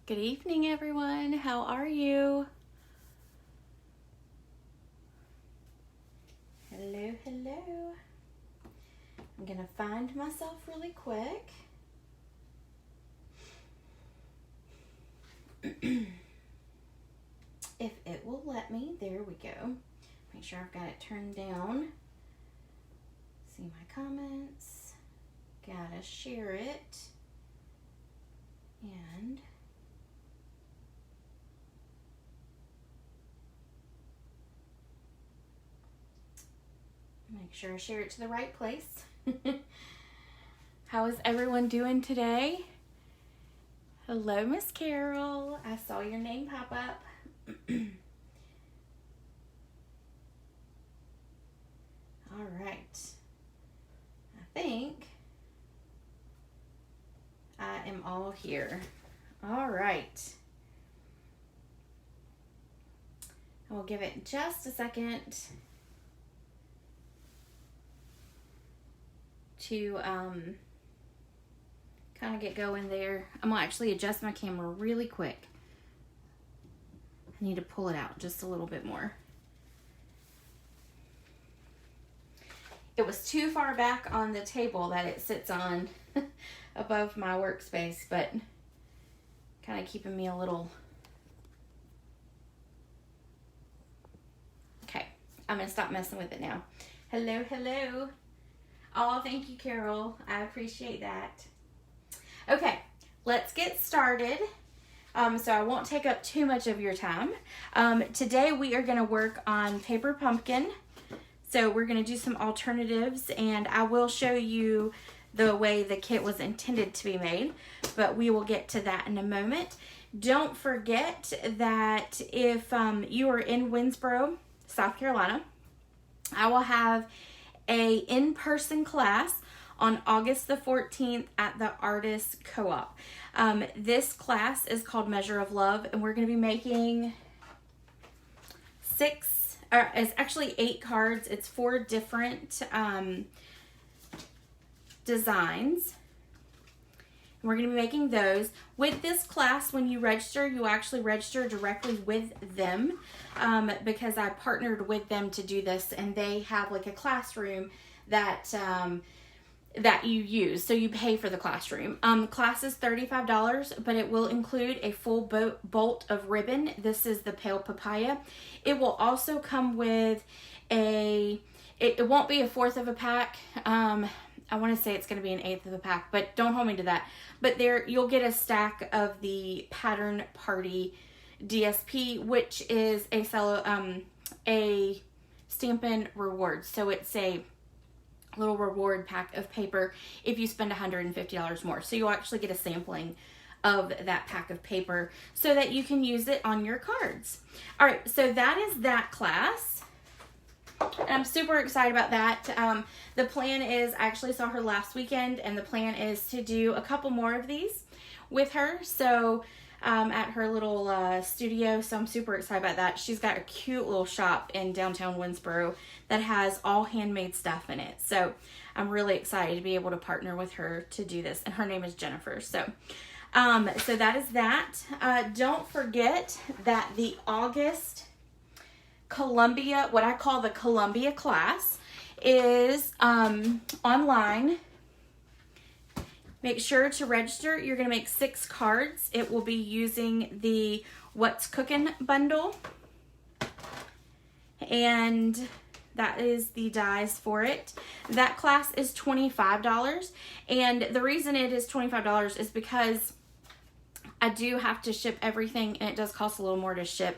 Good evening, everyone. How are you? Hello, hello. I'm gonna find myself really quick. If it will let me, there we go. Make sure I've got it turned down. See my comments. Gotta share it. And make sure I share it to the right place. How is everyone doing today? Hello, Miss Carol. I saw your name pop up. All right. I think I am all here. All right. I will give it just a second to kind of get going there. I'm gonna actually adjust my camera really quick. I need to pull it out just a little bit more. It was too far back on the table that it sits on above my workspace, but kind of keeping me a little... Okay, I'm gonna stop messing with it now. Hello, hello. Oh, thank you, Carol. I appreciate that. Okay, let's get started. So I won't take up too much of your time. Today we are going to work on Paper Pumpkin. So we're going to do some alternatives, and I will show you the way the kit was intended to be made, but we will get to that in a moment. Don't forget that if you are in Winnsboro, South Carolina, I will have a in-person class on August the 14th at the Artists Co-op. This class is called Measure of Love, and we're going to be making it's actually 8 cards. It's 4 different designs. And we're going to be making those. With this class, when you register, you actually register directly with them because I partnered with them to do this, and they have like a classroom that you use. So you pay for the classroom. The class is $35, but it will include a full bolt of ribbon. This is the Pale Papaya. It will also come with it won't be a 1/4 of a pack. I want to say it's going to be an 1/8 of a pack, but don't hold me to that. But there, you'll get a stack of the Pattern Party DSP, which is a Stampin' Rewards. So it's a little reward pack of paper if you spend $150 more. So you'll actually get a sampling of that pack of paper so that you can use it on your cards. All right, so that is that class. And I'm super excited about that. The plan is, I actually saw her last weekend, and the plan is to do a couple more of these with her. So at her little studio. So I'm super excited about that. She's got a cute little shop in downtown Winnsboro that has all handmade stuff in it. So I'm really excited to be able to partner with her to do this. And her name is Jennifer. So that is that. Don't forget that the August Columbia, what I call the Columbia class, is online. Make sure to register. You're going to make 6 cards. It will be using the What's Cooking bundle. And that is the dies for it. That class is $25. And the reason it is $25 is because I do have to ship everything, and it does cost a little more to ship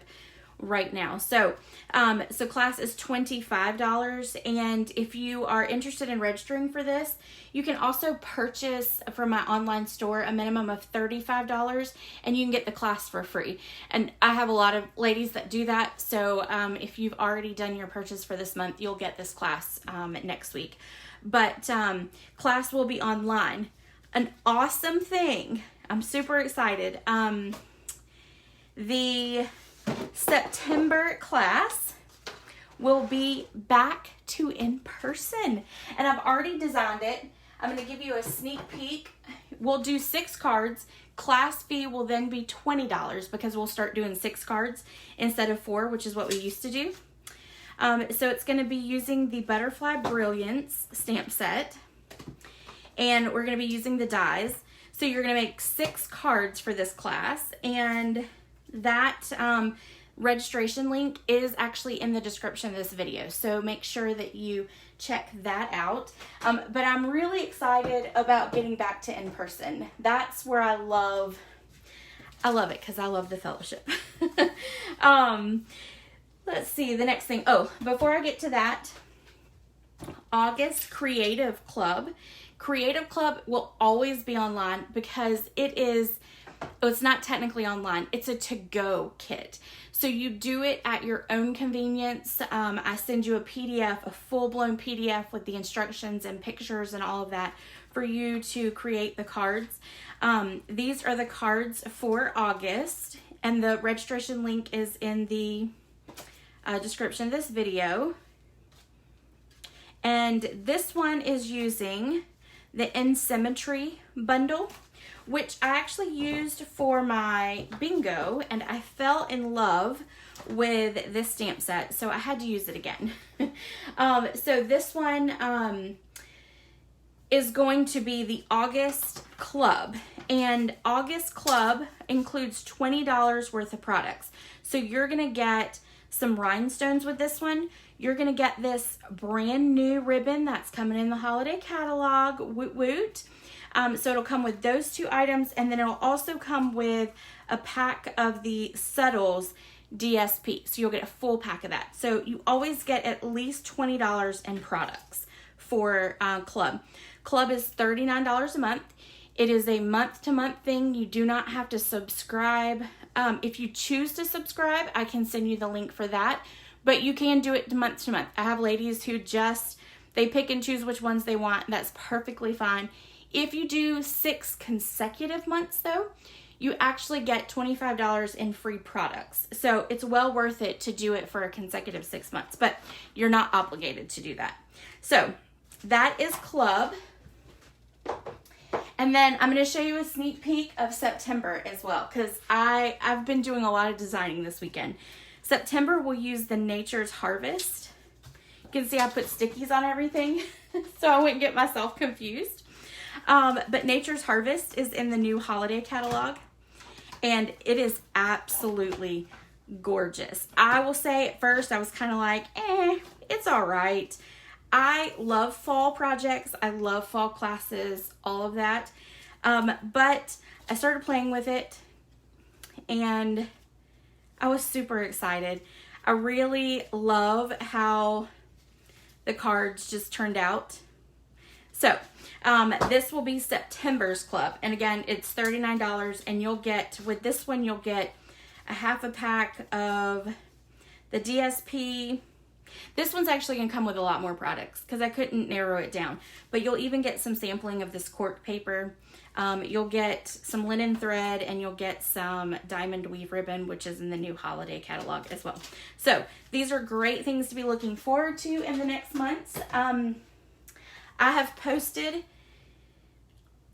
right now. So class is $25, and if you are interested in registering for this, you can also purchase from my online store a minimum of $35, and you can get the class for free. And I have a lot of ladies that do that, so if you've already done your purchase for this month, you'll get this class next week. But class will be online. An awesome thing. I'm super excited. The September class will be back to in person, and I've already designed it. I'm going to give you a sneak peek. We'll do 6 cards. class fee will then be $20 because we'll start doing 6 cards instead of 4, which is what we used to do. So it's going to be using the Butterfly Brilliance stamp set, and we're going to be using the dies. So you're going to make 6 cards for this class, and that registration link is actually in the description of this video. So make sure that you check that out. But I'm really excited about getting back to in-person. That's where I love it because I love the fellowship. Let's see, the next thing. Oh, before I get to that, August Creative Club. Creative Club will always be online because it's not technically online. It's a to-go kit. So you do it at your own convenience. I send you a PDF, a full-blown PDF with the instructions and pictures and all of that for you to create the cards. These are the cards for August, and the registration link is in the description of this video. And this one is using the In Symmetry bundle, which I actually used for my bingo, and I fell in love with this stamp set, so I had to use it again. So this one is going to be the August Club, and August Club includes $20 worth of products. So you're gonna get some rhinestones with this one. You're gonna get this brand new ribbon that's coming in the holiday catalog, woot woot. So it'll come with those 2 items, and then it'll also come with a pack of the Subtles DSP. So you'll get a full pack of that. So you always get at least $20 in products for Club. Club is $39 a month. It is a month-to-month thing. You do not have to subscribe. If you choose to subscribe, I can send you the link for that, but you can do it month to month. I have ladies who they pick and choose which ones they want. That's perfectly fine. If you do 6 consecutive months though, you actually get $25 in free products. So it's well worth it to do it for a consecutive 6 months, but you're not obligated to do that. So that is Club. And then I'm going to show you a sneak peek of September as well, because I've been doing a lot of designing this weekend. September, we'll use the Nature's Harvest. You can see I put stickies on everything, so I wouldn't get myself confused. But Nature's Harvest is in the new holiday catalog, and it is absolutely gorgeous. I will say at first I was kind of like, it's all right. I love fall projects. I love fall classes, all of that. But I started playing with it, and I was super excited. I really love how the cards just turned out. So this will be September's Club. And again, it's $39, and with this one, you'll get a half a pack of the DSP. This one's actually going to come with a lot more products because I couldn't narrow it down. But you'll even get some sampling of this cork paper. You'll get some linen thread, and you'll get some diamond weave ribbon, which is in the new holiday catalog as well. So these are great things to be looking forward to in the next months. I have posted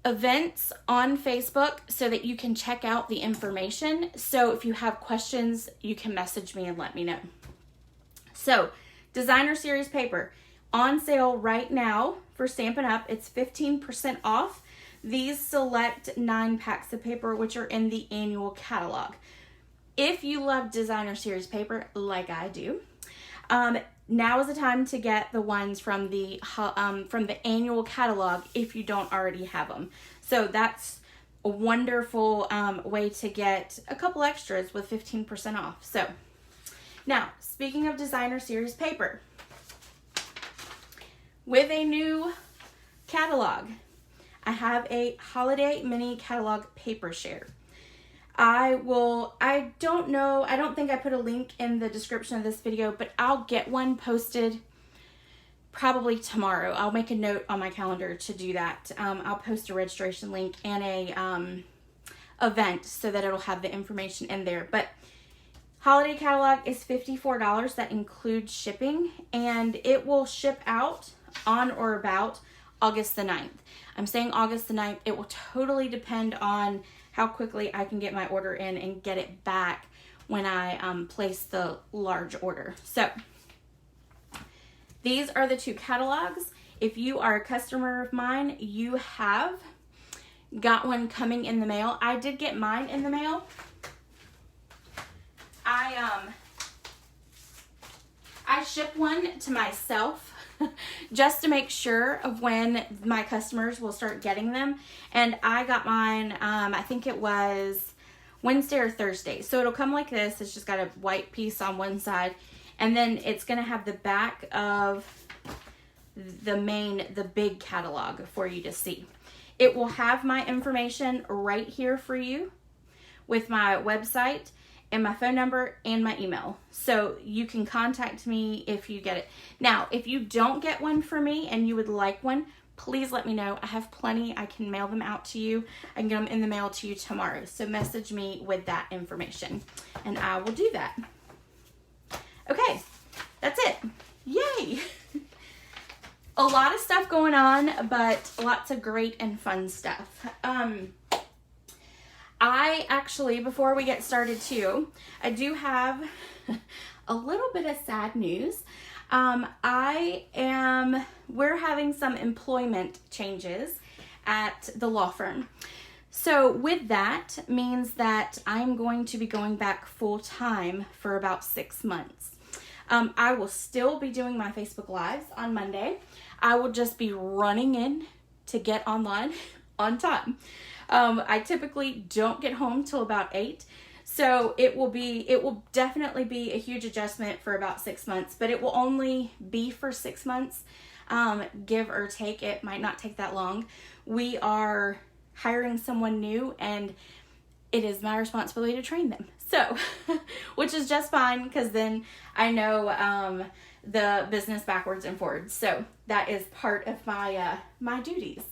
events on Facebook so that you can check out the information. So if you have questions, you can message me and let me know. So Designer Series paper on sale right now for Stampin' Up! It's 15% off these select 9 packs of paper, which are in the annual catalog. If you love Designer Series paper like I do, now is the time to get the ones from the annual catalog if you don't already have them. So that's a wonderful way to get a couple extras with 15% off. So now, speaking of Designer Series paper, with a new catalog, I have a holiday mini catalog paper share. I don't think I put a link in the description of this video, but I'll get one posted probably tomorrow. I'll make a note on my calendar to do that. I'll post a registration link and a event so that it'll have the information in there. But holiday catalog is $54. That includes shipping, and it will ship out on or about August the 9th. I'm saying August the 9th. It will totally depend on how quickly I can get my order in and get it back when I place the large order. So these are the two catalogs. If you are a customer of mine, you have got one coming in the mail. I did get mine in the mail. I ship one to myself just to make sure of when my customers will start getting them. And I got mine, I think it was Wednesday or Thursday. So it'll come like this. It's just got a white piece on one side. And then it's going to have the back of the big catalog for you to see. It will have my information right here for you with my website and my phone number and my email. So you can contact me if you get it. Now, if you don't get one for me and you would like one, please let me know. I have plenty. I can mail them out to you. I can get them in the mail to you tomorrow. So message me with that information and I will do that. Okay, that's it. Yay! A lot of stuff going on, but lots of great and fun stuff. I actually, before we get started too, I do have a little bit of sad news. We're having some employment changes at the law firm. So with that means that I'm going to be going back full time for about 6 months. I will still be doing my Facebook Lives on Monday. I will just be running in to get online on time. I typically don't get home till about 8. So it will definitely be a huge adjustment for about 6 months, but it will only be for 6 months, give or take. It might not take that long. We are hiring someone new and it is my responsibility to train them. So, which is just fine because then I know the business backwards and forwards. So that is part of my duties.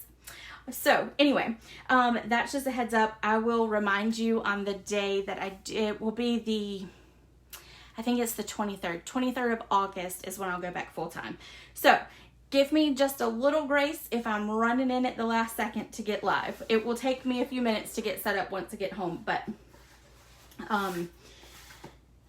So anyway, that's just a heads up. I will remind you on the day that it will be I think it's the 23rd. 23rd of August is when I'll go back full time. So give me just a little grace if I'm running in at the last second to get live. It will take me a few minutes to get set up once I get home, but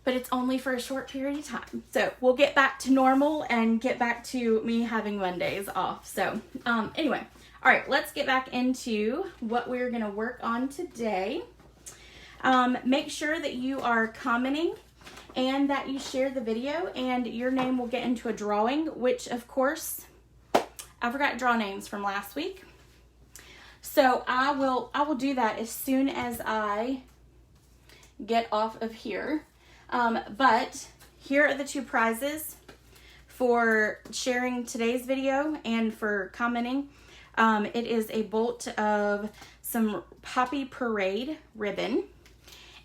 it's only for a short period of time. So we'll get back to normal and get back to me having Mondays off. So anyway, all right, let's get back into what we're going to work on today. Make sure that you are commenting and that you share the video, and your name will get into a drawing, which of course I forgot to draw names from last week. So I will do that as soon as I get off of here. But here are the two prizes for sharing today's video and for commenting. It is a bolt of some Poppy Parade ribbon.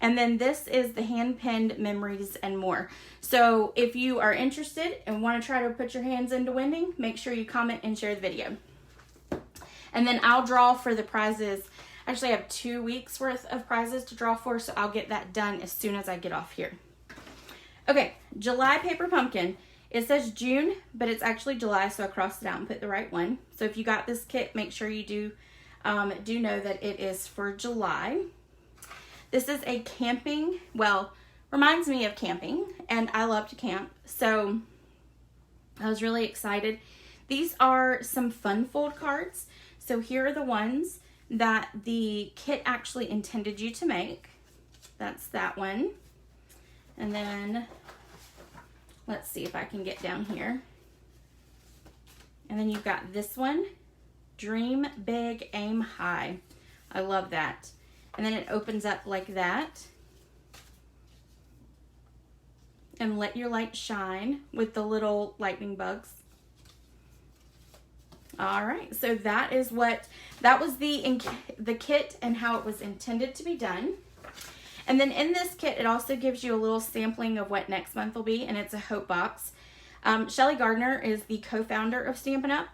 And then this is the hand-pinned memories and more. So if you are interested and want to try to put your hands into winning, make sure you comment and share the video. And then I'll draw for the prizes. Actually, I have 2 weeks worth of prizes to draw for, so I'll get that done as soon as I get off here. Okay, July Paper Pumpkin. It says June, but it's actually July, so I crossed it out and put the right one. So if you got this kit, make sure you do know that it is for July. This is a camping, well, reminds me of camping, and I love to camp, so I was really excited. These are some fun fold cards. So here are the ones that the kit actually intended you to make. That's that one. And then let's see if I can get down here. And then you've got this one, Dream Big, Aim High. I love that. And then it opens up like that. And Let Your Light Shine with the little lightning bugs. All right, so that was the kit and how it was intended to be done. And then in this kit, it also gives you a little sampling of what next month will be, and it's a hope box. Shelly Gardner is the co-founder of Stampin' Up,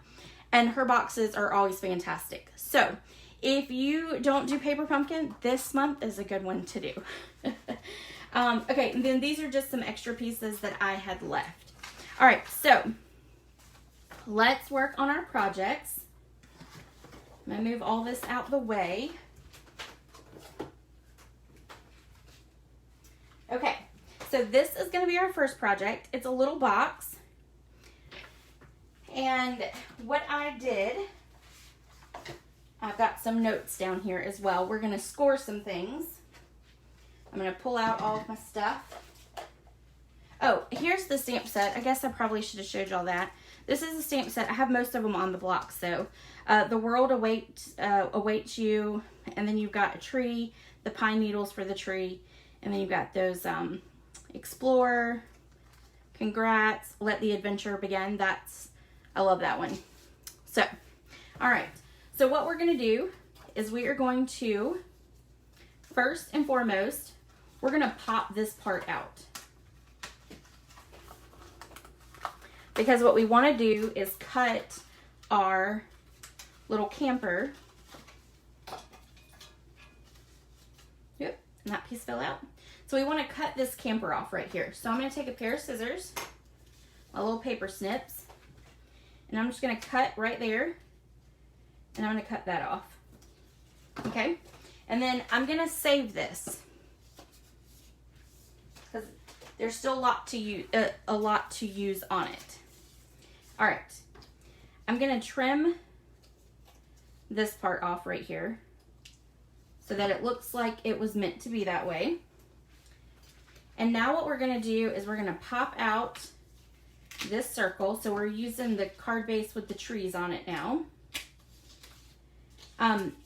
and her boxes are always fantastic. So if you don't do Paper Pumpkin, this month is a good one to do. Okay, and then these are just some extra pieces that I had left. All right, so let's work on our projects. I'm going to move all this out the way. Okay, so this is going to be our first project. It's a little box. And what I did, I've got some notes down here as well. We're going to score some things. I'm going to pull out all of my stuff. Oh, here's the stamp set. I guess I probably should have showed y'all that. This is a stamp set. I have most of them on the blocks, though. The world awaits you, and then you've got a tree, the pine needles for the tree, and then you've got those explore, congrats, let the adventure begin. I love that one. So, all right. So what we're going to do is we are going to, first and foremost, we're going to pop this part out. Because what we want to do is cut our little camper. Yep, and that piece fell out. So we want to cut this camper off right here. So I'm going to take a pair of scissors, a little paper snips, and I'm just going to cut right there, and I'm going to cut that off. Okay? And then I'm going to save this, because there's still a lot to use on it. All right, I'm going to trim this part off right here so that it looks like it was meant to be that way. And now what we're going to do is we're going to pop out this circle. So we're using the card base with the trees on it now.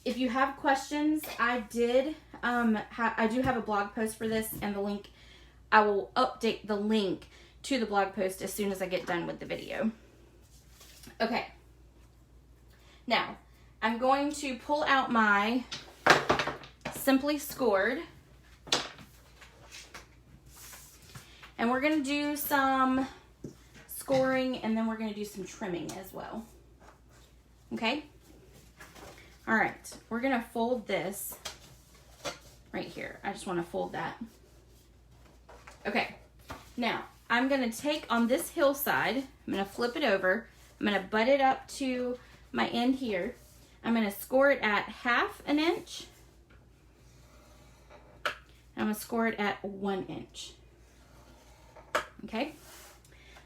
If you have questions, I do have a blog post for this, and the link, I will update the link to the blog post as soon as I get done with the video. Okay, now I'm going to pull out my Simply Scored, and we're going to do some scoring, and then we're going to do some trimming as well. Okay, all right, we're going to fold this right here. I just want to fold that. Okay, now I'm going to take on this hillside, I'm going to flip it over, I'm going to butt it up to my end here. I'm going to score it at 1/2 inch. I'm going to score it at 1 inch. Okay.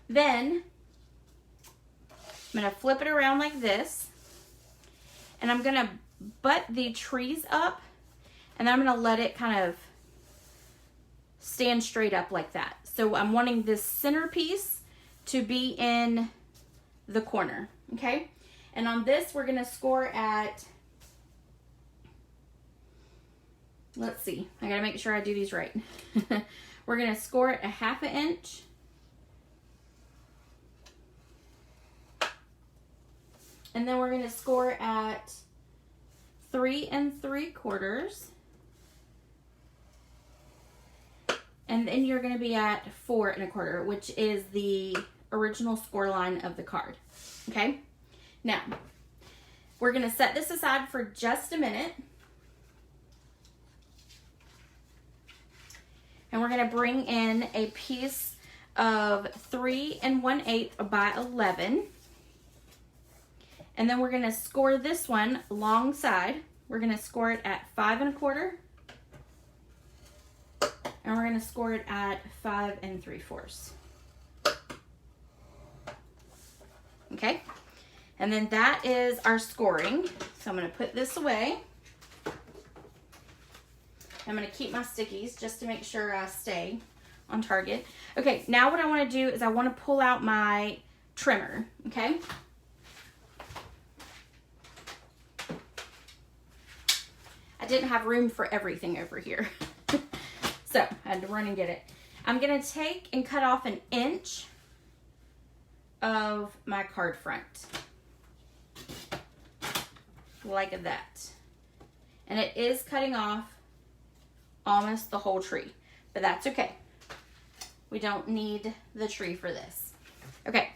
Then I'm going to flip it around like this. And I'm going to butt the trees up. And I'm going to let it kind of stand straight up like that. So I'm wanting this centerpiece to be in the corner, okay? And on this, we're gonna score at, let's see, I gotta make sure I do these right. We're gonna score it 1/2 inch. And then we're gonna score at 3 3/4. And then you're gonna be at 4 1/4, which is the original score line of the card. Okay, now we're going to set this aside for just a minute, and we're going to bring in a piece of 3 1/8 by 11, and then we're going to score this one long side. We're going to score it at 5 1/4, and we're going to score it at 5 3/4. Okay, and then that is our scoring. So I'm going to put this away. I'm going to keep my stickies just to make sure I stay on target. Okay, now what I want to do is I want to pull out my trimmer, okay? I didn't have room for everything over here. So I had to run and get it. I'm going to take and cut off 1 inch of my card front, like that. And it is cutting off almost the whole tree, but that's okay. We don't need the tree for this. Okay,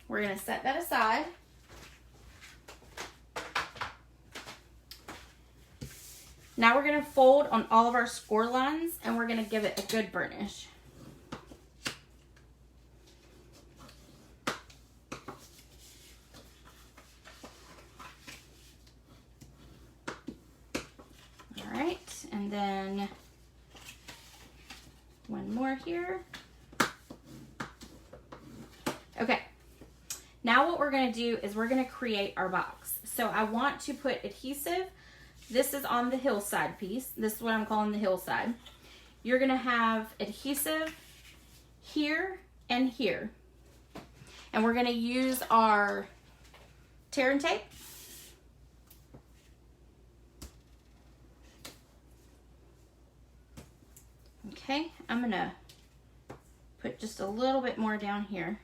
we're gonna set that aside. Now we're gonna fold on all of our score lines, and we're gonna give it a good burnish. And then one more here. Okay, now what we're gonna do is we're gonna create our box. So I want to put adhesive. This is on the hillside piece. This is what I'm calling the hillside. You're gonna have adhesive here and here. And we're gonna use our tear and tape. Okay, I'm gonna put just a little bit more down here,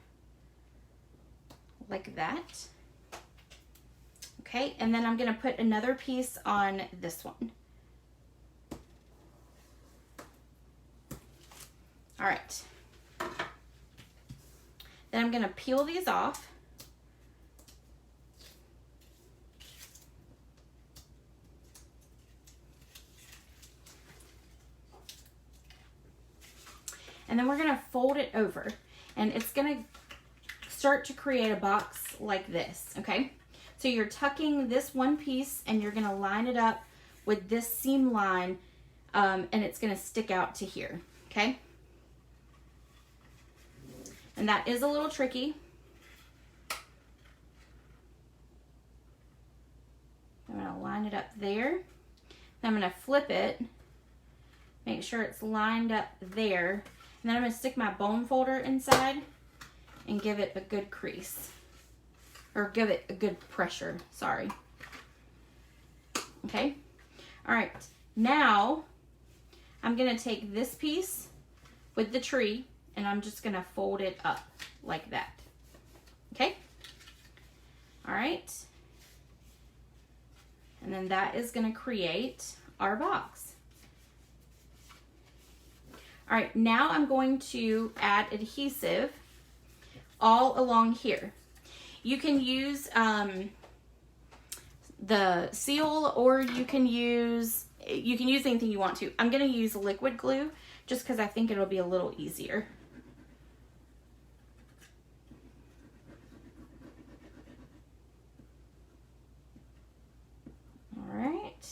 like that. Okay, and then I'm gonna put another piece on this one. All right. Then I'm gonna peel these off. And then we're gonna fold it over, and it's gonna start to create a box like this, okay? So you're tucking this one piece and you're gonna line it up with this seam line, and it's gonna stick out to here, okay? And that is a little tricky. I'm gonna line it up there. Then I'm gonna flip it, make sure it's lined up there. And then I'm gonna stick my bone folder inside and give it a good crease. Or give it a good pressure, sorry. Okay, all right. Now, I'm gonna take this piece with the tree and I'm just gonna fold it up like that, okay? All right. And then that is gonna create our box. All right, now I'm going to add adhesive all along here. You can use the seal, or you can use anything you want to. I'm gonna use liquid glue just because I think it'll be a little easier. All right,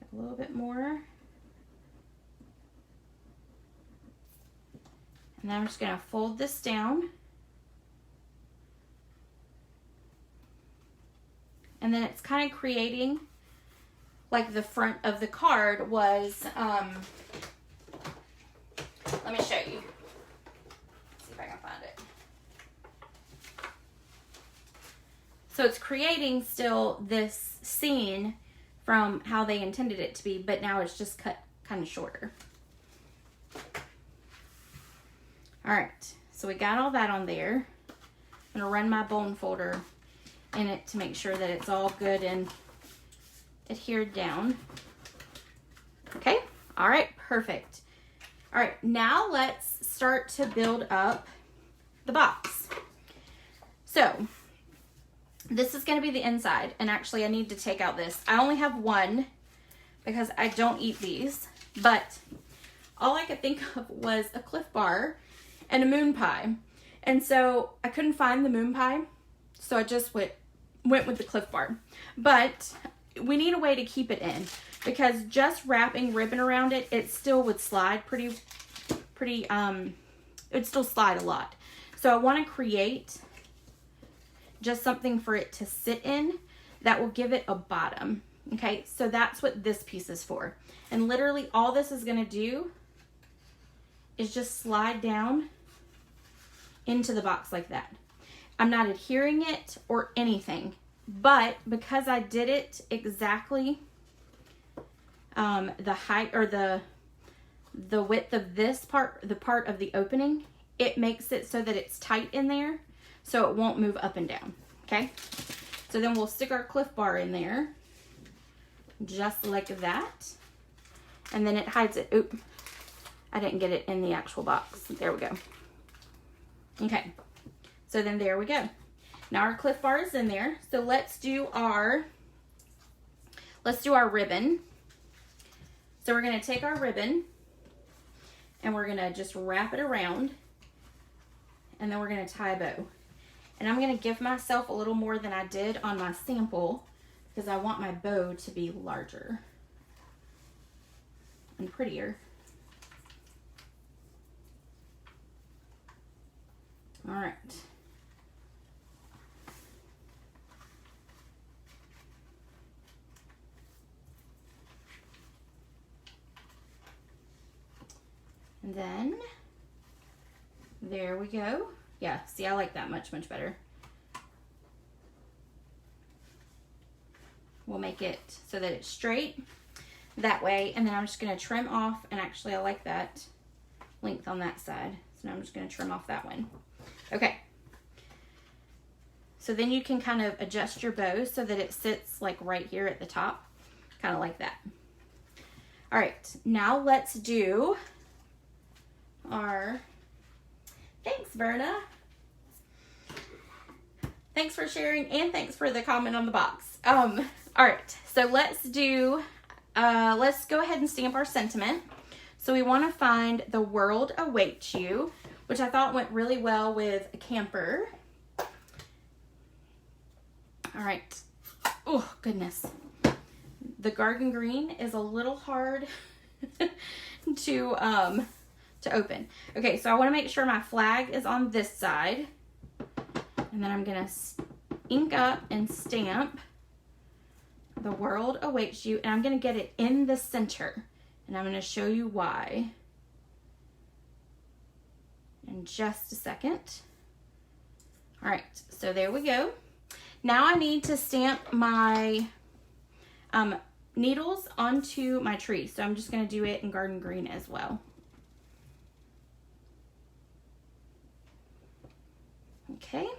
get a little bit more. And then I'm just gonna fold this down. And then it's kind of creating like the front of the card was, let me show you. See if I can find it. So it's creating still this scene from how they intended it to be, but now it's just cut kind of shorter. All right, so we got all that on there. I'm gonna run my bone folder in it to make sure that it's all good and adhered down. Okay, all right, perfect. All right, now let's start to build up the box. So this is gonna be the inside, and actually I need to take out this. I only have one because I don't eat these, but all I could think of was a Cliff Bar and a moon pie. And so I couldn't find the moon pie, so I just went with the Cliff Bar. But we need a way to keep it in, because just wrapping ribbon around it, it still would slide it'd still slide a lot. So I want to create just something for it to sit in that will give it a bottom. Okay, so that's what this piece is for. And literally all this is going to do is just slide down into the box like that. I'm not adhering it or anything, but because I did it exactly the height or the width of this part, the part of the opening, it makes it so that it's tight in there so it won't move up and down. Okay, so then we'll stick our Cliff Bar in there just like that, and then it hides it. Oop, I didn't get it in the actual box. There we go. Okay, so then there we go. Now our Cliff Bar is in there. So let's do our ribbon. So we're gonna take our ribbon and we're gonna just wrap it around, and then we're gonna tie a bow. And I'm gonna give myself a little more than I did on my sample because I want my bow to be larger. and prettier. All right. And then there we go. Yeah, see, I like that much better. We'll make it so that it's straight that way, and then I'm just going to trim off, and actually I like that length on that side, so now I'm just going to trim off that one. Okay, so then you can kind of adjust your bow so that it sits like right here at the top, kind of like that. All right, now let's do our, thanks Verna. Thanks for sharing, and thanks for the comment on the box. All right, so let's do, let's go ahead and stamp our sentiment. So we want to find "The world awaits you," which I thought went really well with a camper. All right. Oh, goodness. The garden green is a little hard to open. Okay, so I want to make sure my flag is on this side. And then I'm going to ink up and stamp "The world awaits you." And I'm going to get it in the center. And I'm going to show you why in just a second. All right, so there we go. Now I need to stamp my needles onto my tree. So I'm just going to do it in garden green as well. Okay.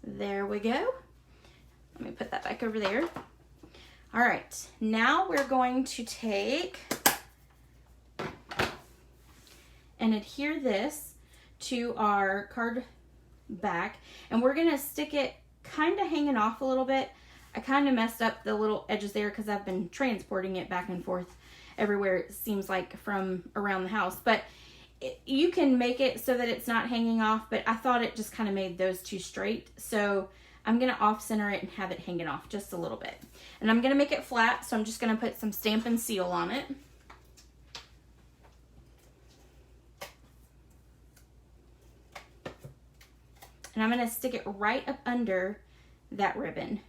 There we go. Let me put that back over there. All right, now we're going to take and adhere this to our card back, and we're gonna stick it kind of hanging off a little bit. I kind of messed up the little edges there because I've been transporting it back and forth everywhere, it seems like, from around the house, but you can make it so that it's not hanging off, but I thought it just kind of made those two straight, so I'm going to off-center it and have it hanging off just a little bit. And I'm going to make it flat, so I'm just going to put some Stampin' Seal on it. And I'm going to stick it right up under that ribbon.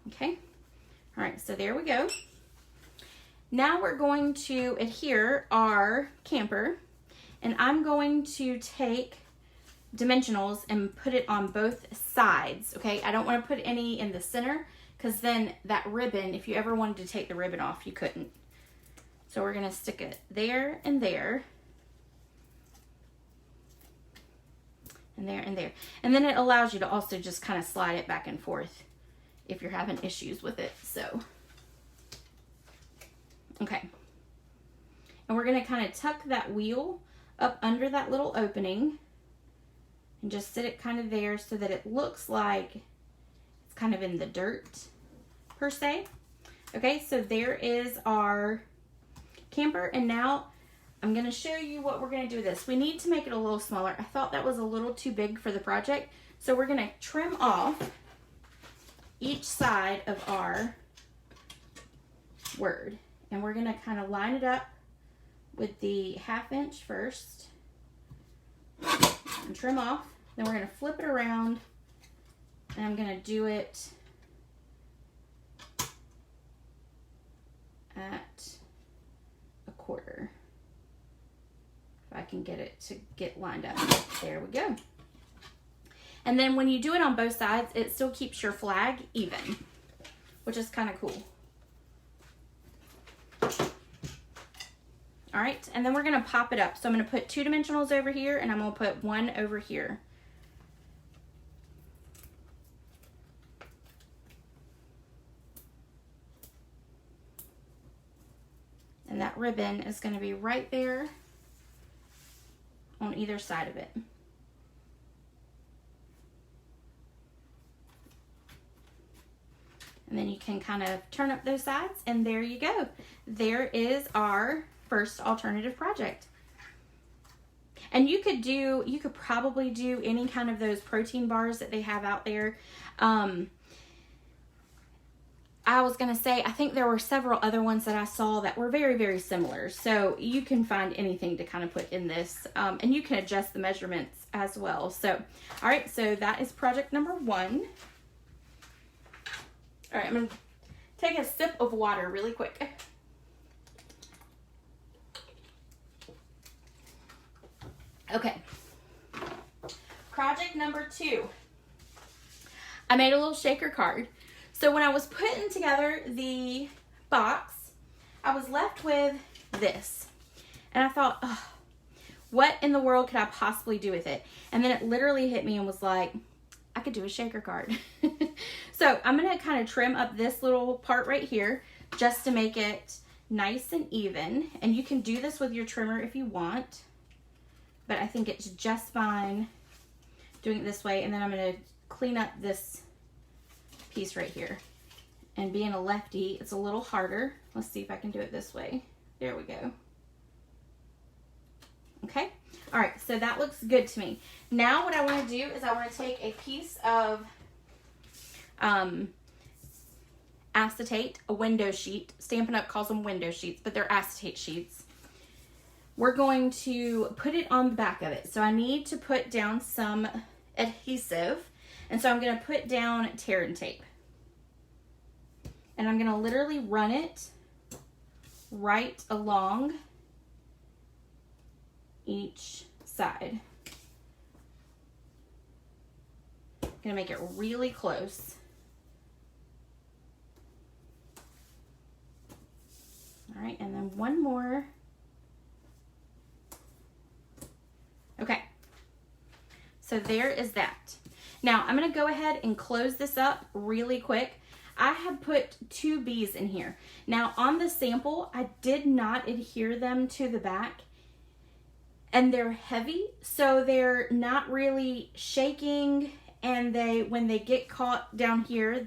Okay. All right, so there we go. Now we're going to adhere our camper, and I'm going to take dimensionals and put it on both sides. Okay, I don't want to put any in the center because then that ribbon, if you ever wanted to take the ribbon off, you couldn't. So we're going to stick it there and there and there and there, and then it allows you to also just kind of slide it back and forth if you're having issues with it. So okay, and we're going to kind of tuck that wheel up under that little opening and just sit it kind of there so that it looks like it's kind of in the dirt, per se. Okay, so there is our camper, and now I'm going to show you what we're going to do with this. We need to make it a little smaller. I thought that was a little too big for the project, so we're going to trim off each side of our word, and we're going to kind of line it up with the 1/2 inch first and trim off. Then we're going to flip it around, and I'm going to do it at 1/4. If I can get it to get lined up. There we go. And then when you do it on both sides, it still keeps your flag even, which is kind of cool. All right, and then we're going to pop it up. So I'm going to put 2 dimensionals over here, and I'm going to put 1 over here. And that ribbon is going to be right there on either side of it. And then you can kind of turn up those sides, and there you go. There is our first alternative project. And you could probably do any kind of those protein bars that they have out there. I was going to say, I think there were several other ones that I saw that were very, very similar. So you can find anything to kind of put in this. And you can adjust the measurements as well. So, all right, so that is project number 1. All right, I'm going to take a sip of water really quick. Okay. Project number 2. I made a little shaker card. So when I was putting together the box, I was left with this. And I thought, oh, what in the world could I possibly do with it? And then it literally hit me and was like, I could do a shaker card. So I'm going to kind of trim up this little part right here just to make it nice and even. And you can do this with your trimmer if you want. But I think it's just fine doing it this way. And then I'm going to clean up this piece right here. And being a lefty, it's a little harder. Let's see if I can do it this way. There we go. Okay. All right. So that looks good to me. Now what I want to do is I want to take a piece of acetate, a window sheet. Stampin' Up! Calls them window sheets, but they're acetate sheets. We're going to put it on the back of it. So I need to put down some adhesive. And so I'm going to put down tear and tape. And I'm going to literally run it right along each side. I'm going to make it really close. All right, and then one more. Okay, so there is that. Now I'm going to go ahead and close this up really quick. I have put 2 bees in here. Now on the sample, I did not adhere them to the back, and they're heavy, so they're not really shaking, and when they get caught down here,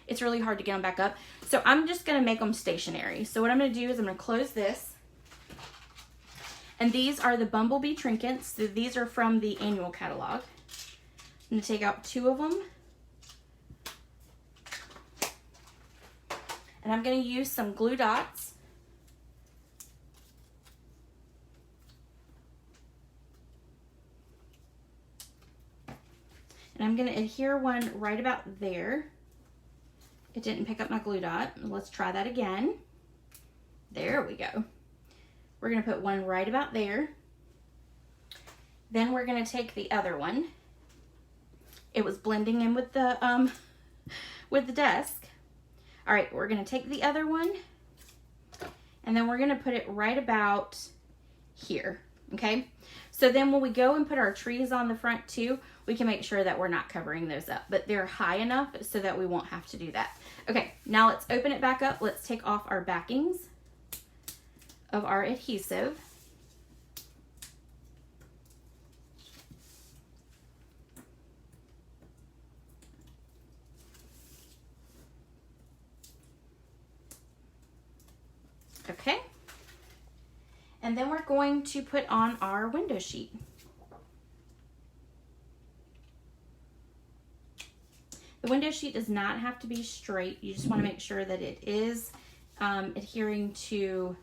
it's really hard to get them back up. So I'm just going to make them stationary. So what I'm going to do is I'm going to close this. And these are the Bumblebee trinkets. So these are from the annual catalog. I'm going to take out 2 of them. And I'm going to use some glue dots. And I'm going to adhere one right about there. It didn't pick up my glue dot. Let's try that again. There we go. We're going to put one right about there. Then we're going to take the other one. It was blending in with the desk. All right, we're going to take the other one, and then we're going to put it right about here, okay? So then when we go and put our trees on the front too, we can make sure that we're not covering those up, but they're high enough so that we won't have to do that. Okay, now let's open it back up. Let's take off our backings of our adhesive. Okay. And then we're going to put on our window sheet. The window sheet does not have to be straight. You just want to make sure that it is adhering to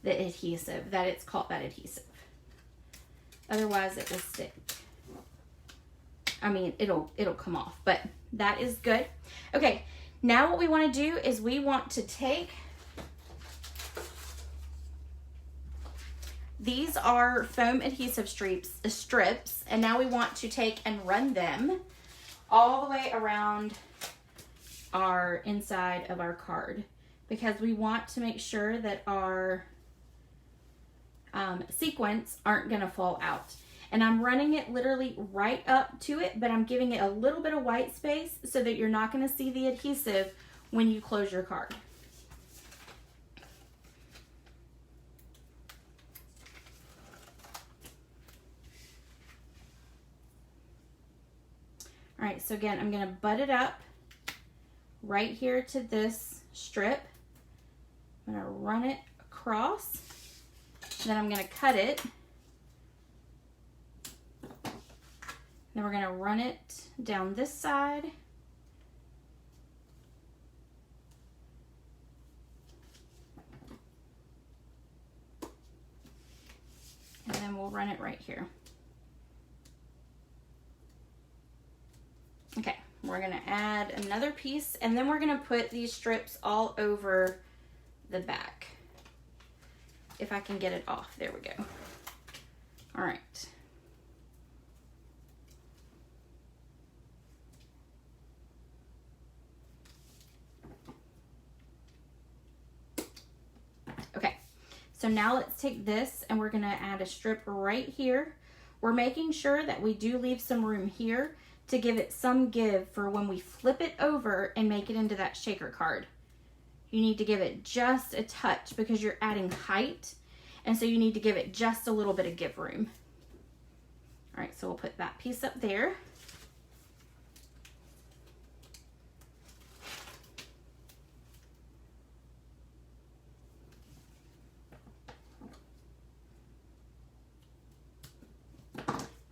the adhesive, that it's caught that adhesive. Otherwise it will stick. I mean, it'll come off, but that is good. Okay, now what we want to do is we want to take, these are foam adhesive strips, and now we want to take and run them all the way around our inside of our card, because we want to make sure that our sequins aren't going to fall out. And I'm running it literally right up to it, but I'm giving it a little bit of white space so that you're not going to see the adhesive when you close your card. All right, so again, I'm going to butt it up right here to this strip. I'm going to run it across. Then I'm going to cut it. Then we're going to run it down this side. and we'll run it right here. Okay, we're gonna add another piece, and then we're gonna put these strips all over the back. If I can get it off, there we go. All right. Okay, so now let's take this and we're gonna add a strip right here. We're making sure that we do leave some room here to give it some give for when we flip it over and make it into that shaker card. You need to give it just a touch because you're adding height, and so you need to give it just a little bit of give room. All right, so we'll put that piece up there.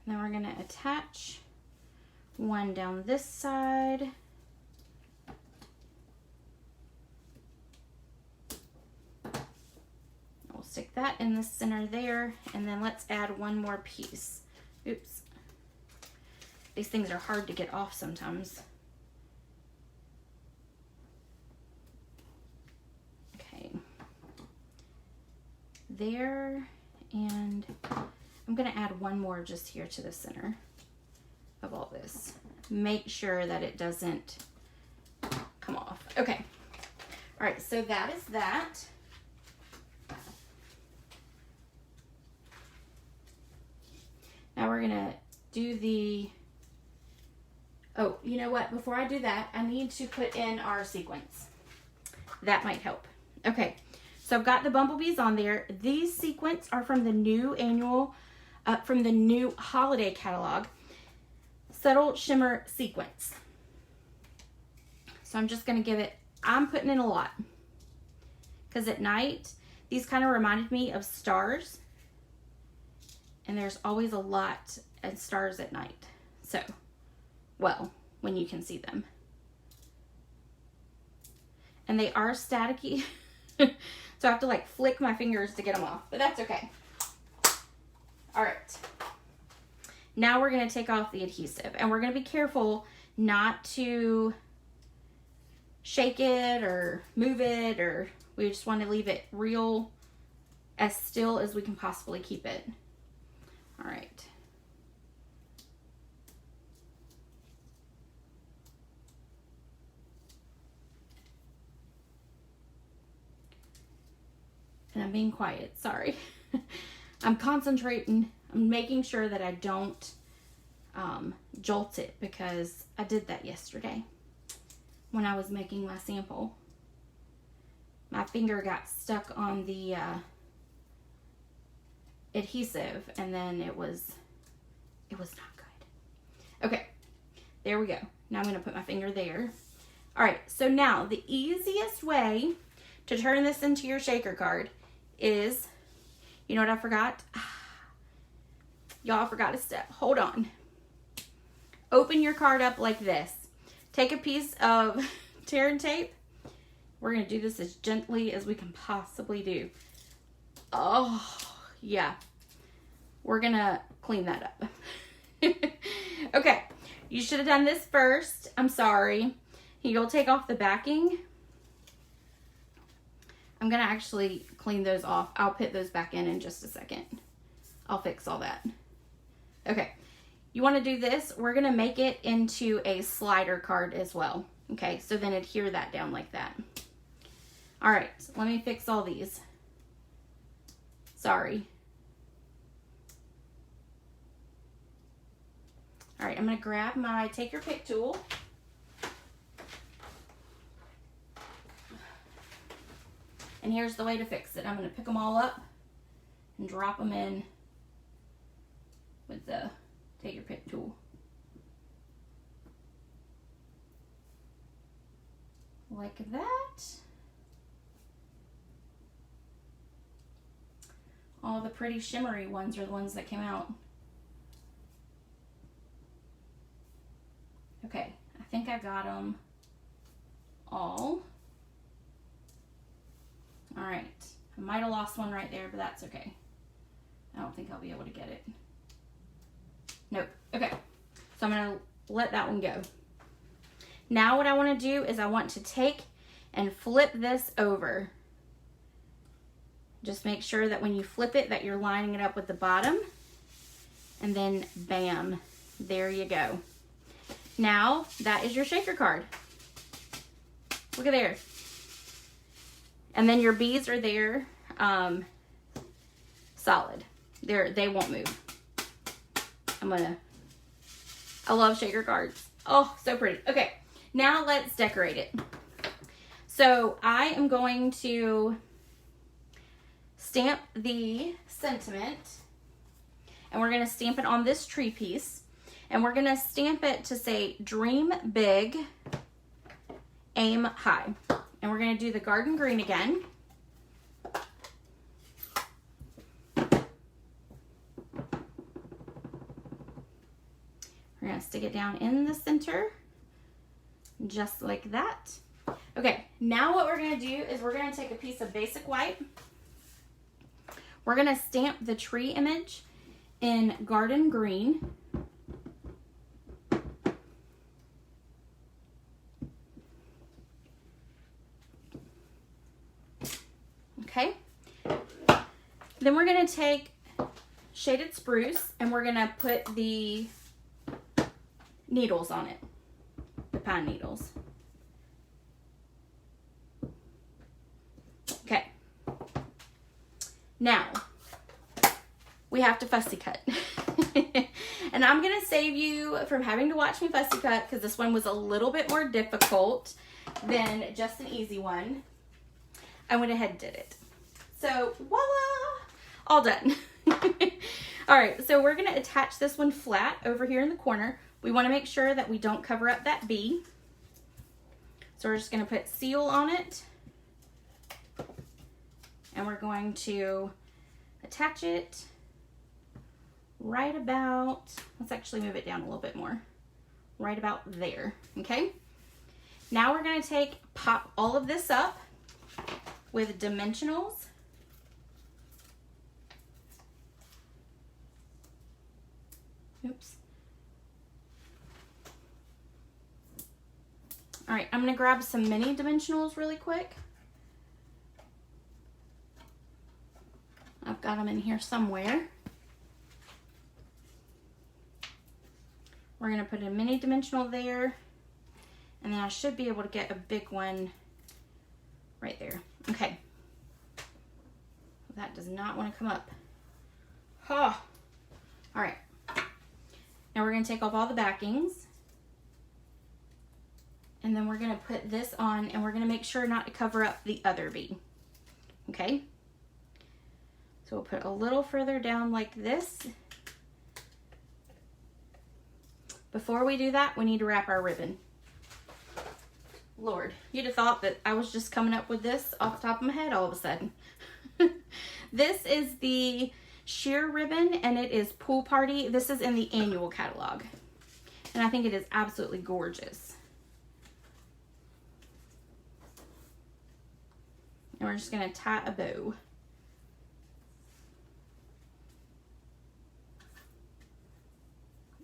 Then we're gonna attach one down this side. We'll stick that in the center there, and then let's add one more piece. Oops. These things are hard to get off sometimes. Okay. There, and I'm gonna add one more just here to the center of all this. Make sure that it doesn't come off. Okay. All right, so that is that. Now we're gonna do the, oh, you know what? Before I do that, I need to put in our sequins. That might help. Okay, so I've got the bumblebees on there. These sequins are from the new annual, from the new holiday catalog, Subtle Shimmer Sequins. So I'm just gonna give it, I'm putting in a lot. Because at night, these kind of reminded me of stars. And there's always a lot of stars at night. So, well, when you can see them. And they are staticky. So I have to like flick my fingers to get them off. But that's okay. All right. Now we're going to take off the adhesive. And we're going to be careful not to shake it or move it. Or we just want to leave it real as still as we can possibly keep it. All right. And I'm being quiet, sorry. I'm concentrating, I'm making sure that I don't jolt it because I did that yesterday when I was making my sample. My finger got stuck on the adhesive, and then it was not good. Okay, there we go. Now I'm going to put my finger there. All right, so now the easiest way to turn this into your shaker card is, you know what I forgot? Y'all, I forgot a step. Hold on. Open your card up like this. Take a piece of tear and tape. We're going to do this as gently as we can possibly do. Oh, yeah, we're gonna clean that up. Okay, you should have done this first. I'm sorry. You'll take off the backing. I'm gonna actually clean those off. I'll put those back in just a second. I'll fix all that. Okay, you wanna do this. We're gonna make it into a slider card as well. Okay, so then adhere that down like that. All right, let me fix all these. Sorry. All right, I'm gonna grab my take your pick tool. And here's the way to fix it. I'm gonna pick them all up and drop them in with the take your pick tool. Like that. All the pretty shimmery ones are the ones that came out. Okay, I think I got them all. All right, I might have lost one right there, but that's okay. I don't think I'll be able to get it. Nope. Okay. So I'm going to let that one go. Now what I want to do is I want to take and flip this over. Just make sure that when you flip it that you're lining it up with the bottom. And then bam, there you go. Now that is your shaker card. Look at there. And then your beads are there, solid. They won't move. I love shaker cards. Oh, so pretty. Okay, now let's decorate it. So I am going to stamp the sentiment, and we're going to stamp it on this tree piece, and we're going to stamp it to say dream big, aim high. And we're going to do the garden green again. We're going to stick it down in the center, just like that. Okay, now what we're going to do is we're going to take a piece of basic white. We're going to stamp the tree image in garden green. Okay. Then we're going to take shaded spruce and we're going to put the needles on it, the pine needles. Okay. Now, we have to fussy cut. And I'm going to save you from having to watch me fussy cut because this one was a little bit more difficult than just an easy one. I went ahead and did it. So, voila! All done. All right, so we're going to attach this one flat over here in the corner. We want to make sure that we don't cover up that bee. So we're just going to put seal on it. And we're going to attach it right about, let's actually move it down a little bit more. Right about there, okay? Now we're going to pop all of this up with dimensionals. Oops. All right, I'm going to grab some mini dimensionals really quick. I've got them in here somewhere. We're going to put a mini dimensional there, and then I should be able to get a big one right there. Okay. That does not want to come up. Oh. All right. Now we're going to take off all the backings. And then we're going to put this on, and we're going to make sure not to cover up the other bee. Okay? So we'll put a little further down like this. Before we do that, we need to wrap our ribbon. Lord, you'd have thought that I was just coming up with this off the top of my head all of a sudden. This is the sheer ribbon, and it is Pool Party. This is in the annual catalog. And I think it is absolutely gorgeous. And we're just going to tie a bow.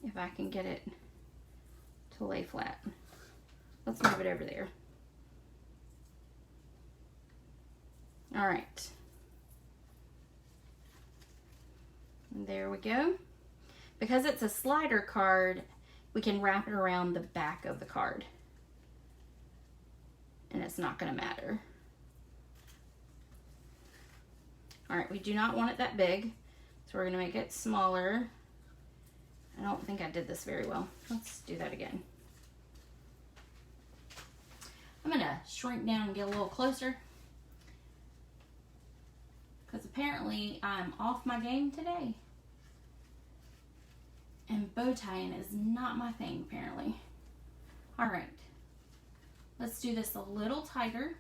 If I can get it to lay flat. Let's move it over there. All right. And there we go. Because it's a slider card, we can wrap it around the back of the card. And it's not going to matter. All right, we do not want it that big, so we're going to make it smaller. I don't think I did this very well. Let's do that again. I'm going to shrink down and get a little closer, because apparently I'm off my game today. And bow tying is not my thing, apparently. All right. Let's do this a little tighter.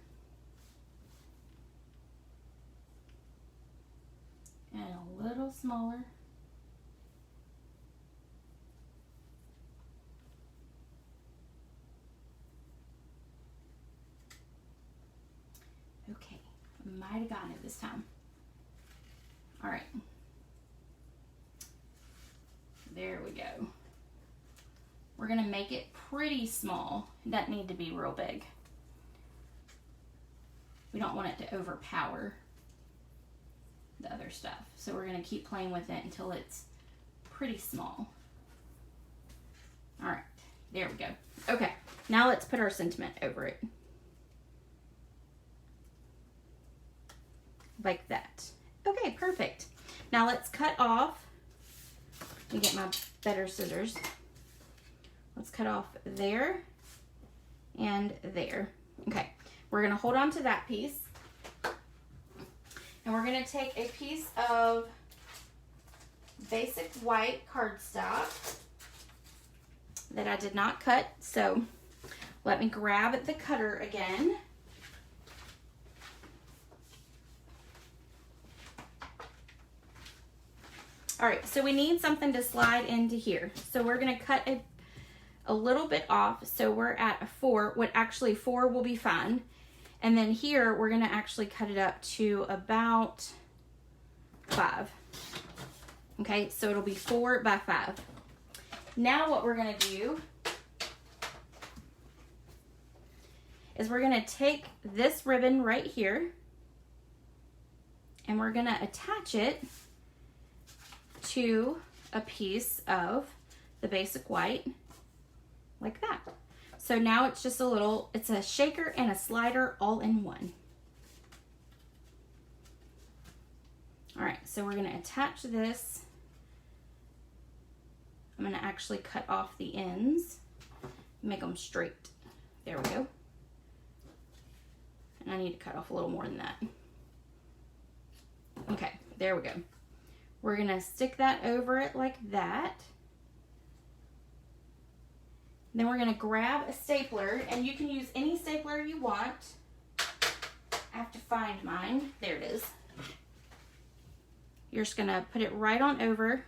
And a little smaller. Okay, I might have gotten it this time. All right. we're gonna make it pretty small. It doesn't need to be real big. We don't want it to overpower the other stuff. So we're gonna keep playing with it until it's pretty small. All right, there we go. Okay, now let's put our sentiment over it. Like that. Okay, perfect. Now let's cut off. Let me get my better scissors. Let's cut off there and there. Okay, we're gonna hold on to that piece. And we're gonna take a piece of basic white cardstock that I did not cut. So let me grab the cutter again. All right, so we need something to slide into here. So we're gonna cut a little bit off. So we're at a 4, what actually 4 will be fine. And then here, we're gonna actually cut it up to about 5. Okay, so it'll be 4 by 5. Now what we're gonna do is we're gonna take this ribbon right here and we're gonna attach it to a piece of the basic white like that. So now it's just it's a shaker and a slider all in one. All right, so we're gonna attach this. I'm gonna actually cut off the ends, make them straight. There we go. And I need to cut off a little more than that. Okay, there we go. We're gonna stick that over it like that. Then we're gonna grab a stapler, and you can use any stapler you want. I have to find mine. There it is. You're just gonna put it right on over,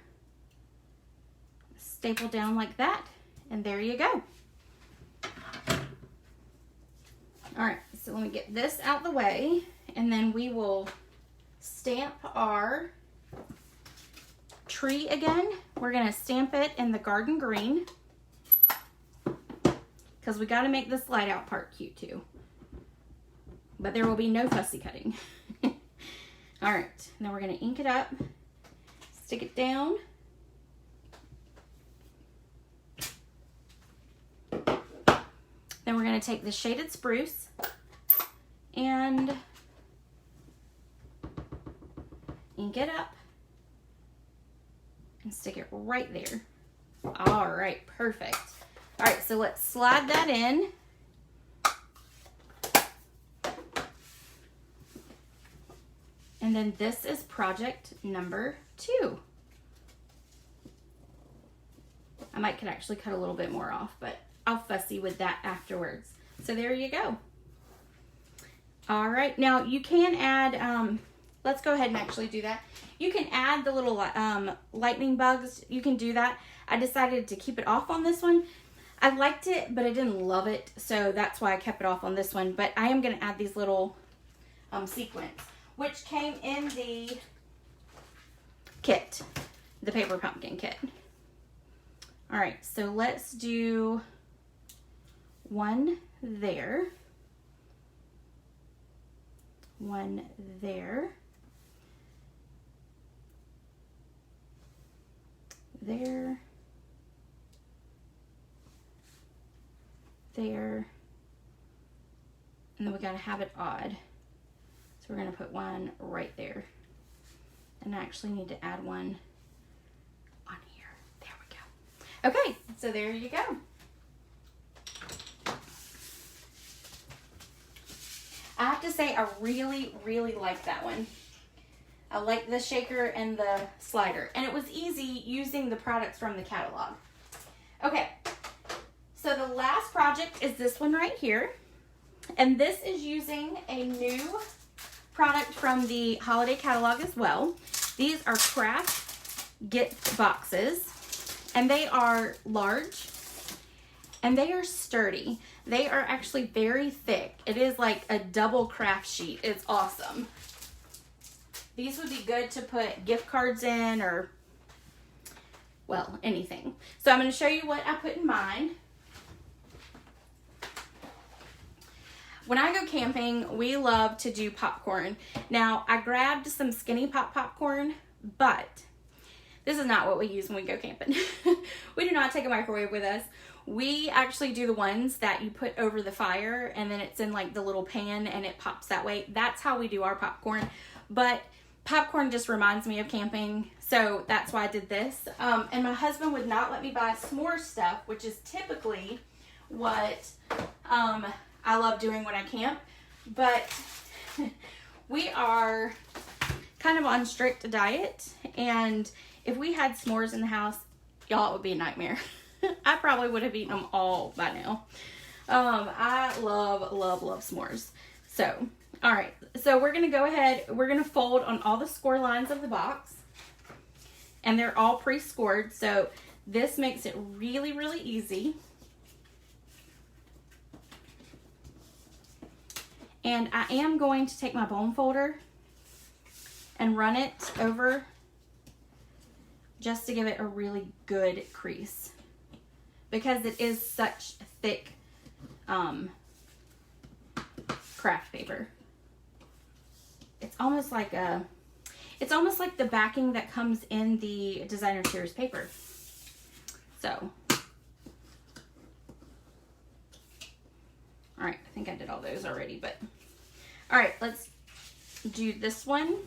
staple down like that, and there you go. All right, so let me get this out the way, and then we will stamp our tree again. We're gonna stamp it in the garden green because we got to make the slide out part cute too. But there will be no fussy cutting. All right, now we're gonna ink it up, stick it down. Then we're gonna take the shaded spruce and ink it up and stick it right there. All right, perfect. All right, so let's slide that in. And then this is project number 2. I could actually cut a little bit more off, but I'll fussy with that afterwards. So there you go. All right, now you can add, let's go ahead and actually do that. You can add the little lightning bugs. You can do that. I decided to keep it off on this one. I liked it, but I didn't love it, so that's why I kept it off on this one. But I am going to add these little sequins, which came in the kit, the paper pumpkin kit. All right, so let's do one there, one there, there, there, and then we gotta have it odd. So we're gonna put one right there. And I actually need to add one on here. There we go. Okay, so there you go. I have to say I really, really like that one. I like the shaker and the slider. And it was easy using the products from the catalog. Okay, so the last project is this one right here. And this is using a new product from the holiday catalog as well. These are craft gift boxes. And they are large. And they are sturdy. They are actually very thick. It is like a double craft sheet. It's awesome. These would be good to put gift cards in or well, anything. So I'm going to show you what I put in mine. When I go camping, we love to do popcorn. Now, I grabbed some Skinny Pop popcorn, but this is not what we use when we go camping. We do not take a microwave with us. We actually do the ones that you put over the fire and then it's in like the little pan and it pops that way. That's how we do our popcorn. But popcorn just reminds me of camping, so that's why I did this. And my husband would not let me buy s'more stuff, which is typically what I love doing when I camp. But we are kind of on strict diet, and if we had s'mores in the house, y'all, it would be a nightmare. I probably would have eaten them all by now. I love, love, love s'mores. So, all right. So we're going to go ahead. We're going to fold on all the score lines of the box. And they're all pre-scored. So this makes it really, really easy. And I am going to take my bone folder and run it over just to give it a really good crease, because it is such thick craft paper. It's almost like the backing that comes in the designer series paper. So, all right, I think I did all those already, but all right, let's do this one.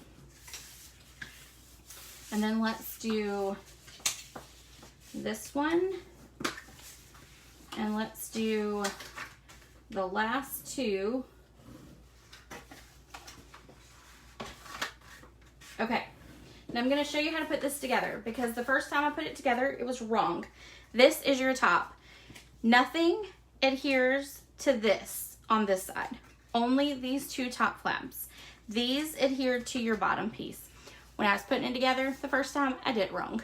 And then let's do this one. And let's do the last two. Okay, and I'm going to show you how to put this together, because the first time I put it together, it was wrong. This is your top. Nothing adheres to this on this side. Only these two top flaps. These adhere to your bottom piece. When I was putting it together the first time, I did it wrong.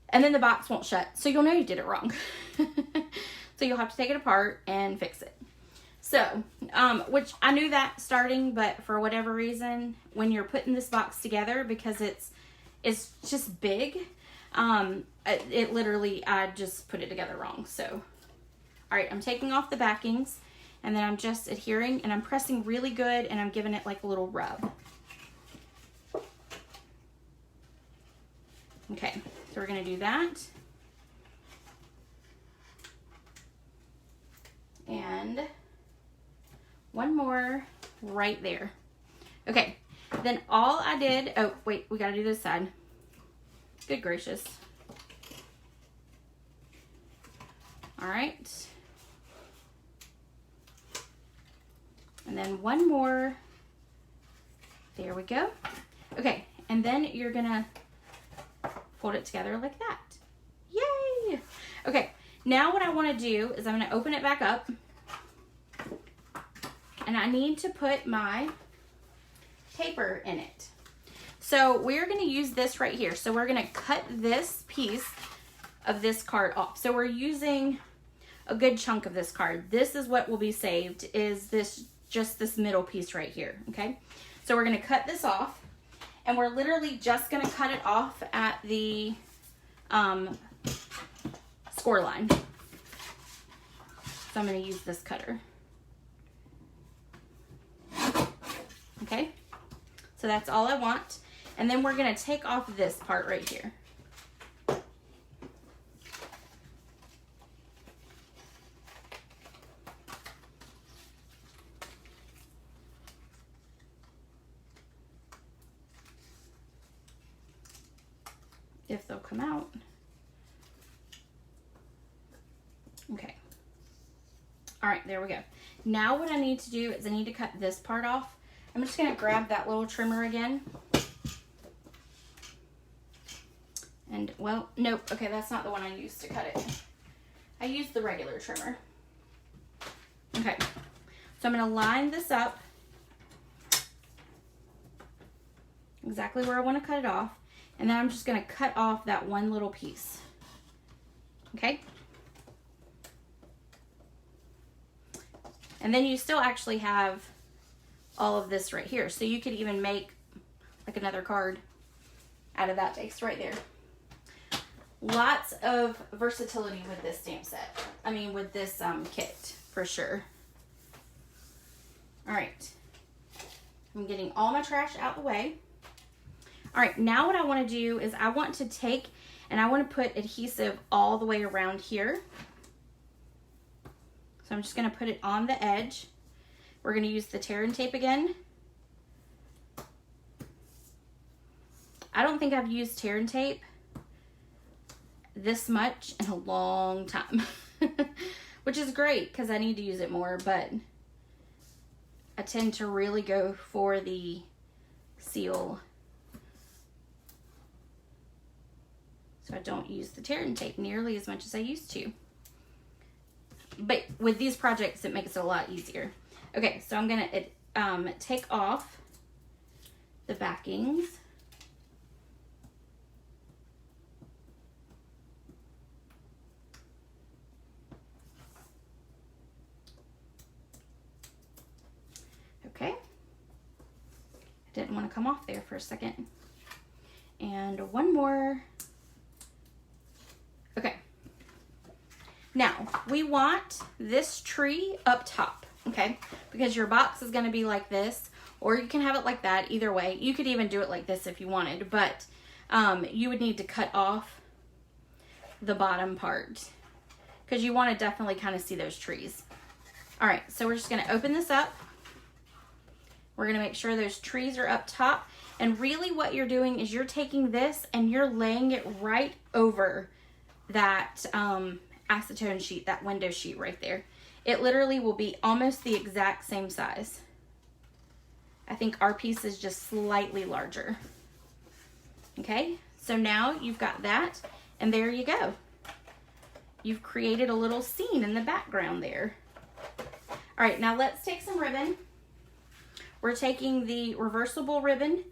And then the box won't shut, so you'll know you did it wrong. So you'll have to take it apart and fix it. So, which I knew that starting, but for whatever reason, when you're putting this box together, because it's just big, it literally, I just put it together wrong. So, all right, I'm taking off the backings, and then I'm just adhering, and I'm pressing really good, and I'm giving it like a little rub. Okay, so we're going to do that. And one more right there. Okay, then all I did, oh wait, we got to do this side. Good gracious. All right. And then one more. There we go. Okay, and then you're going to fold it together like that. Yay! Okay, now what I want to do is I'm going to open it back up, and I need to put my paper in it. So we're going to use this right here. So we're going to cut this piece of this card off. So we're using a good chunk of this card. This is what will be saved, is this, just this middle piece right here, okay? So we're going to cut this off. And we're literally just going to cut it off at the score line. So I'm going to use this cutter. Okay, so that's all I want. And then we're going to take off this part right here. If they'll come out. Okay. All right, there we go. Now what I need to do is I need to cut this part off. I'm just going to grab that little trimmer again. And, well, nope. Okay, that's not the one I used to cut it. I used the regular trimmer. Okay. So I'm going to line this up exactly where I want to cut it off. And then I'm just going to cut off that one little piece. Okay? And then you still actually have all of this right here. So you could even make like another card out of that base right there. Lots of versatility with this stamp set. I mean, with this kit, for sure. All right. I'm getting all my trash out the way. All right, now what I want to do is I want to take and I want to put adhesive all the way around here. So I'm just going to put it on the edge. We're going to use the tear and tape again. I don't think I've used tear and tape this much in a long time, which is great because I need to use it more, but I tend to really go for the seal. So I don't use the tear and tape nearly as much as I used to. But with these projects, it makes it a lot easier. Okay, so I'm gonna take off the backings. Okay. I didn't want to come off there for a second. And one more. Okay. Now, we want this tree up top, okay? Because your box is going to be like this, or you can have it like that, either way. You could even do it like this if you wanted, but you would need to cut off the bottom part because you want to definitely kind of see those trees. All right, so we're just going to open this up. We're going to make sure those trees are up top, and really what you're doing is you're taking this and you're laying it right over that acetone sheet, that window sheet right there. It literally will be almost the exact same size. I think our piece is just slightly larger. Okay, so now you've got that, and there you go. You've created a little scene in the background there. All right, now let's take some ribbon. We're taking the reversible ribbon,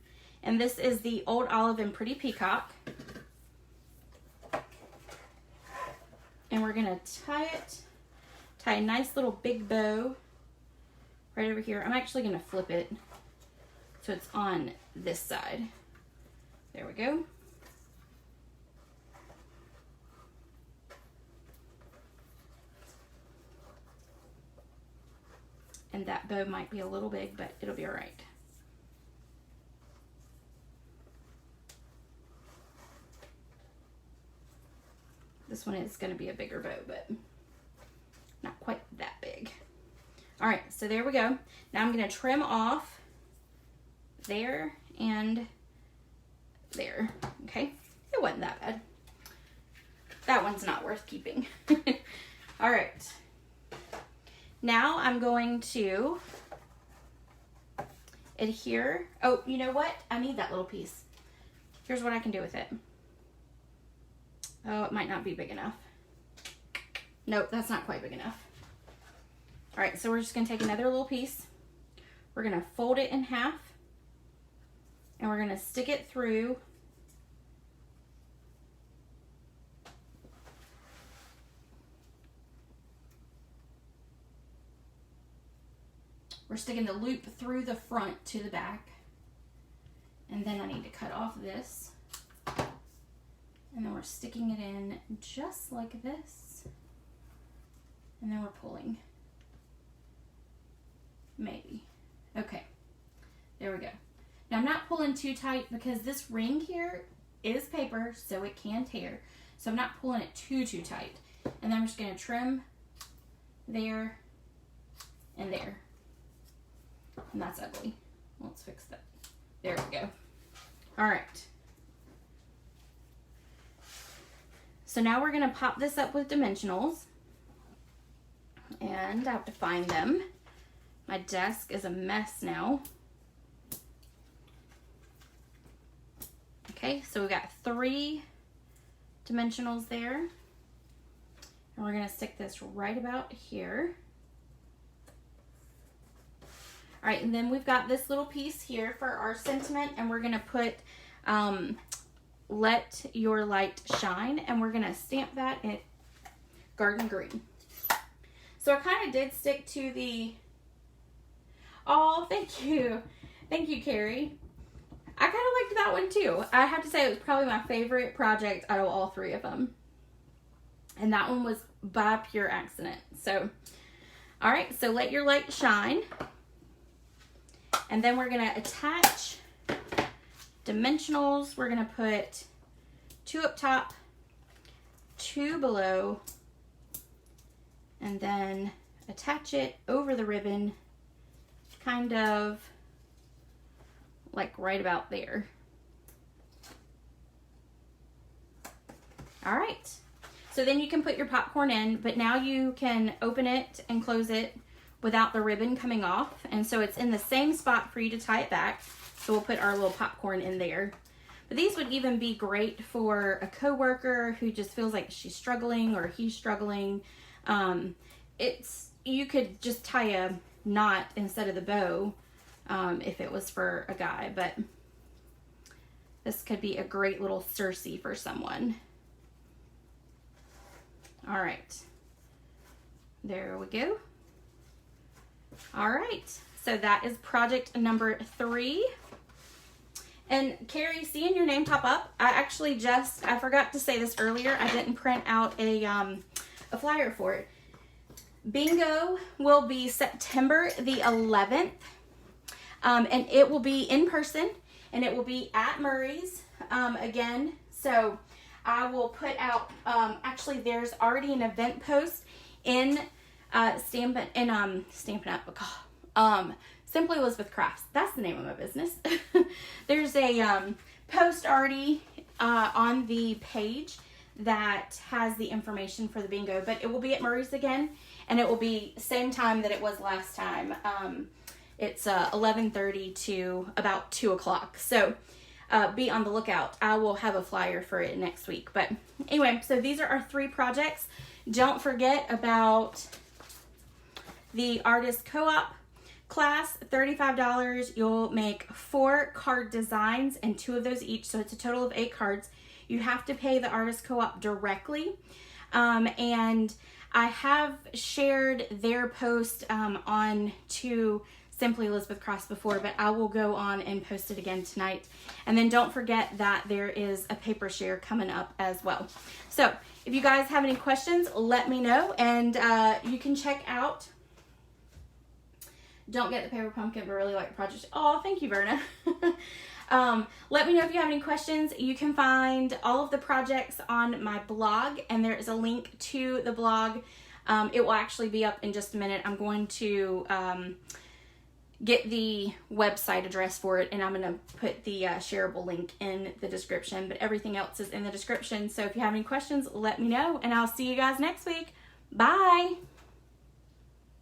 and this is the Old Olive and Pretty Peacock. And we're gonna tie a nice little big bow right over here. I'm actually gonna flip it so it's on this side. There we go. And that bow might be a little big, but it'll be all right. This one is going to be a bigger bow, but not quite that big. All right, so there we go. Now I'm going to trim off there and there. Okay, it wasn't that bad. That one's not worth keeping. All right. Now I'm going to adhere. Oh, you know what? I need that little piece. Here's what I can do with it. Oh, it might not be big enough. Nope, that's not quite big enough. All right, so we're just gonna take another little piece. We're gonna fold it in half, and we're gonna stick it through We're sticking the loop through the front to the back. And then I need to cut off this. And then we're sticking it in just like this. And then we're pulling. Maybe. Okay. There we go. Now I'm not pulling too tight because this ring here is paper, so it can tear. So I'm not pulling it too tight. And then I'm just going to trim there and there. And that's ugly. Let's fix that. There we go. All right. So now we're going to pop this up with dimensionals. And I have to find them. My desk is a mess now. Okay, so we got 3 dimensionals there. And we're going to stick this right about here. All right, and then we've got this little piece here for our sentiment, and we're going to put Let Your Light Shine, and we're going to stamp that in garden green. So I kind of did stick to the, oh, thank you. Thank you, Carrie. I kind of liked that one too. I have to say it was probably my favorite project out of all three of them. And that one was by pure accident. So, all right, so let your light shine. And then we're going to attach dimensionals. We're going to put 2 up top, 2 below, and then attach it over the ribbon, kind of like right about there. All right. So then you can put your popcorn in, but now you can open it and close it without the ribbon coming off. And so it's in the same spot for you to tie it back. So we'll put our little popcorn in there. But these would even be great for a coworker who just feels like she's struggling or he's struggling. You could just tie a knot instead of the bow if it was for a guy. But this could be a great little Circe for someone. All right, there we go. All right, so that is project number 3. And Carrie, seeing your name pop up, I forgot to say this earlier. I didn't print out a flyer for it. Bingo will be September the 11th, and it will be in person, and it will be at Murray's again. So I will put out, actually there's already an event post in Stampin' Up, Simply Elizabeth Crafts. That's the name of my business. There's a post already on the page that has the information for the bingo, but it will be at Murray's again, and it will be same time that it was last time. It's 11:30 to about 2 o'clock. So be on the lookout. I will have a flyer for it next week. But anyway, so these are our 3 projects. Don't forget about the Artist Co-op class, $35. You'll make 4 card designs and 2 of those each. So it's a total of 8 cards. You have to pay the Artist Co-op directly. And I have shared their post on to Simply Elizabeth Crafts before, but I will go on and post it again tonight. And then don't forget that there is a paper share coming up as well. So if you guys have any questions, let me know, and you can check out Don't Get the Paper Pumpkin, but really like the project. Oh, thank you, Verna. Let me know if you have any questions. You can find all of the projects on my blog, and there is a link to the blog. It will actually be up in just a minute. I'm going to get the website address for it, and I'm going to put the shareable link in the description, but everything else is in the description. So if you have any questions, let me know, and I'll see you guys next week. Bye.